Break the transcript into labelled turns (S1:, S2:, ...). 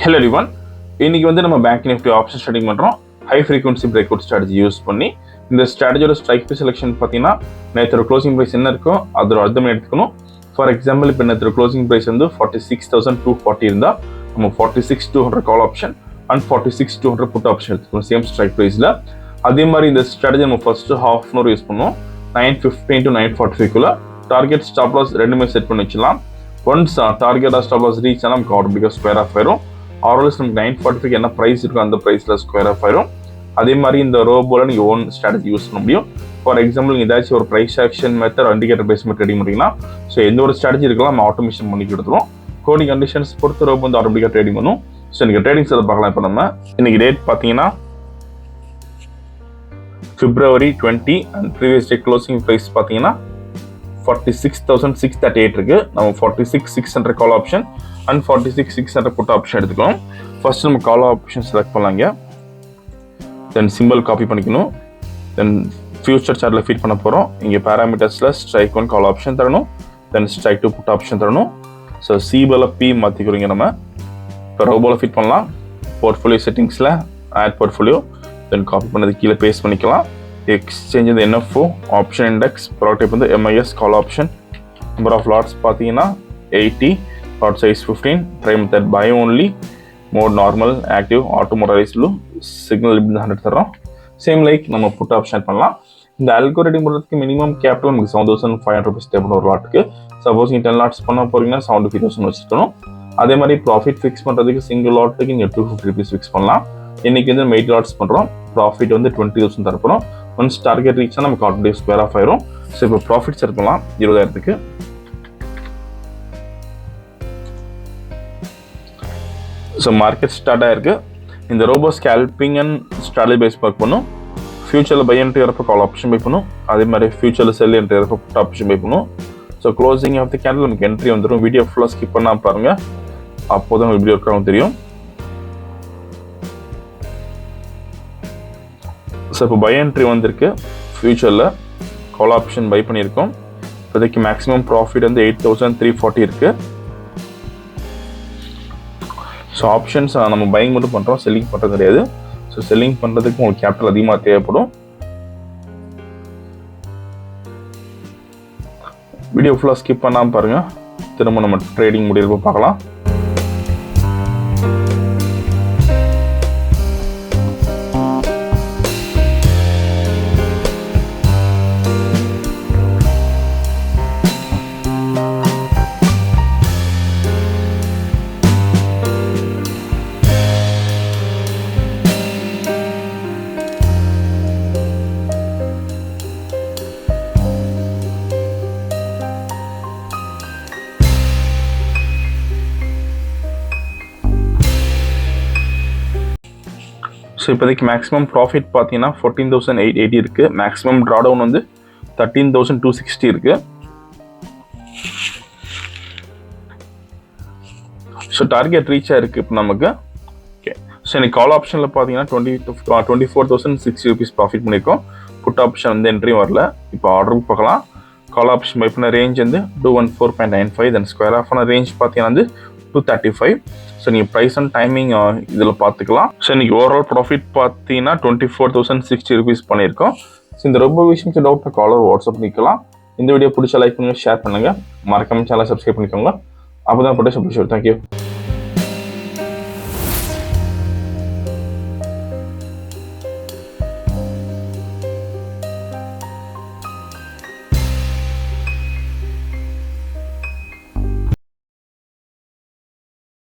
S1: Hello everyone. இன்னைக்கு வந்து நம்ம பேங்க் நிஃப்டி ஆப்ஷன் ஸ்ட்ராட்டஜி பண்றோம். High frequency break out strategy use பண்ணி இந்த ஸ்ட்ராட்டஜியோட ஸ்ட்ரைக் ப்ரைஸ் செலக்ஷன் பார்த்தீங்கன்னா நேற்று க்ளோசிங் ப்ரைஸ் என்ன இருக்கோ அதோட அர்த்தம் எடுத்துக்கணும். ஃபார் எக்ஸாம்பிள் இப்போ நேற்று க்ளோசிங் ப்ரைஸ் வந்து 46,240 இருந்தால் நம்ம 46,200 call option and 46,200 put option எடுத்துக்கணும் சேம் ஸ்ட்ரைக் ப்ரைஸில். அதே மாதிரி இந்த ஸ்ட்ராட்டஜி நம்ம first half an hour use பண்ணுவோம். 9:15 to 9:45 டார்கெட் ஸ்டாப் லாஸ் ரெண்டுமே செட் பண்ணி வச்சுக்கலாம். Once target stop loss reach ஆனால் நமக்கு ஆட்டோமேட்டிக்காக ஸ்கொயர் ஆஃப் ஆயிரும். ஆர்எல்எஸ் நமக்கு 9:45 என்ன ப்ரைஸ் இருக்கோ அந்த ப்ரைஸில் ஸ்கொயர் ஆஃப் ஆயிரும். அதே மாதிரி இந்த ரோபோவில் நீங்கள் ஓன் ஸ்ட்ராட்டஜி யூஸ் பண்ண முடியும். ஃபார் எக்ஸாம்பிள் நீங்கள் ஏதாச்சும் ஒரு price action method indicator base method trading பண்ணிங்கன்னா ஸோ எந்த ஒரு ஸ்ட்ராட்டஜி இருக்கலாம் நம்ம ஆட்டோமேஷன் பண்ணி கொடுத்துருவோம். கோடிங் கண்டிஷன்ஸ் பொறுத்த ரோபோ வந்து ஆட்டோமேட்டிக்காக ட்ரேடிங் பண்ணும். ஸோ நீங்கள் ட்ரேடிங்ஸ் அதை பார்க்கலாம். இப்போ நம்ம இன்னைக்கு டேட் பார்த்தீங்கன்னா February 20 and previous day closing price பார்த்தீங்கன்னா 46,638 இருக்கு. நம்ம 46,600 call option and 46,600 put option எடுத்துக்கணும். ஃபர்ஸ்ட் நம்ம கால் ஆப்ஷன் செலக்ட் பண்ணலாங்க. தென் சிம்பிள் காப்பி பண்ணிக்கணும். தென் ஃபியூச்சர் சார்ட்டில் ஃபீட் பண்ண போகிறோம். இங்கே பேராமீட்டர்ஸில் ஸ்ட்ரைக் 1 கால் ஆப்ஷன் தரணும். தென் ஸ்ட்ரைக் 2 புட் ஆப்ஷன் தரணும். ஸோ சிபில் பி மாற்றிக்கிறீங்க. நம்ம இப்போ ரோபோவில் ஃபிட் பண்ணலாம். போர்ட்ஃபோலியோ செட்டிங்ஸில் ஆட் போர்ட்ஃபோலியோ தென் காப்பி பண்ணது கீழே பேஸ்ட் பண்ணிக்கலாம். எக்ஸ்சேஞ்ச் வந்து NFO option index product type வந்து MIS call option. Number of lots பார்த்தீங்கன்னா 80, lot size 15, trade method buy only, mode normal, active, auto motorise blue, signal இப்படி 100 தரோம். Same like நம்ம put option பண்ணலாம். இந்த அல்கோ ரெடி பண்ணுறதுக்கு மினிமம் கேபிட்டல் நமக்கு 7,500 rupees தேவைப்படும் ஒரு லாட்டுக்கு. சப்போஸ் நீங்கள் 10 லாட்ஸ் பண்ண போறீங்கன்னா 75,000 வச்சுக்கணும். அதே மாதிரி ப்ராஃபிட் ஃபிக்ஸ் பண்ணுறதுக்கு சிங்கிள் லாட்டுக்கு நீங்கள் 250 rupees ஃபிக்ஸ் பண்ணலாம். இன்னைக்கு வந்து 8 லாட்ஸ் பண்ணுறோம். ப்ராஃபிட் வந்து 20,000 தரப்போம். ஒன்ஸ் டார்கெட் ரீச்னா நமக்கு ஆட்டோமேட்டிக் ஸ்கொயர் ஆஃப் ஆயிரும். ஸோ இப்போ ப்ராஃபிட்ஸ் எடுக்கலாம் 20,000க்கு. ஸோ மார்க்கெட் ஸ்டார்ட் ஆயிருக்கு. இந்த robo scalping and strategy base பார்க் பண்ணும். ஃபியூச்சரில் பை என்ட்ரி வரப்போ கால் ஆப்ஷன் பை பண்ணும். அதே மாதிரி ஃபியூச்சரில் செல் என்ட்ரி வரப்போ புட் ஆப்ஷன் பை பண்ணும். So closing of the candle நமக்கு என்ட்ரி வந்துடும். வீடியோ ஃபுல்லாக ஸ்கிப் பண்ணால் பாருங்கள், அப்போ தான் வீடியோ இருக்காங்க தெரியும். ஸோ இப்போ பை என்ட்ரி வந்திருக்கு. ஃபியூச்சரில் கால் ஆப்ஷன் பை பண்ணியிருக்கோம். இப்போதைக்கு மேக்ஸிமம் ப்ராஃபிட் வந்து 8,340 இருக்குது. ஸோ ஆப்ஷன்ஸ் நம்ம பையிங் மட்டும் பண்ணுறோம், செல்லிங் பண்ணுறது கிடையாது. ஸோ செல்லிங் பண்ணுறதுக்கு உங்களுக்கு கேபிட்டல் அதிகமாக தேவைப்படும். வீடியோ ஃபுல்லாக ஸ்கிப் பண்ணாமல் பாருங்கள். திரும்ப நம்ம ட்ரேடிங் முடியறப்போ பார்க்கலாம். ஸோ இப்போதைக்கு மேக்ஸிமம் ப்ராஃபிட் பார்த்தீங்கன்னா 14,880 இருக்குது. மேக்ஸிமம் ட்ராடவுன் வந்து 13,260 இருக்குது. ஸோ டார்கெட் ரீச் ஆயிருக்கு இப்போ நமக்கு. ஓகே, ஸோ எனக்கு கால் ஆப்ஷனில் பார்த்தீங்கன்னா 24,060 rupees ப்ராஃபிட் பண்ணியிருக்கோம். புட் ஆப்ஷன் வந்து என்ட்ரி வரல. இப்போ ஆர்டர் பார்க்கலாம். கால் ஆப்ஷன் பை பண்ண ரேஞ்ச் வந்து 214.95, தென் ஸ்கொயர் ஆஃப் ஆன ரேஞ்ச் பார்த்தீங்கன்னா வந்து 235. ஸோ நீங்கள் ப்ரைஸ் அண்ட் டைமிங் இதில் பார்த்துக்கலாம். ஸோ இன்னைக்கு ஓவரால் ப்ராஃபிட் பார்த்தீங்கன்னா 24,060 rupees பண்ணியிருக்கோம். ஸோ இந்த ரொம்ப விஷயம் டவுட் காலர் வாட்ஸ்அப் பண்ணிக்கலாம். இந்த வீடியோ பிடிச்ச லைக் பண்ணுங்கள், ஷேர் பண்ணுங்கள், மறக்காம சேனலை சப்ஸ்கிரைப் பண்ணிக்கோங்க. அப்போ தான் போட்டு தேங்க்யூ.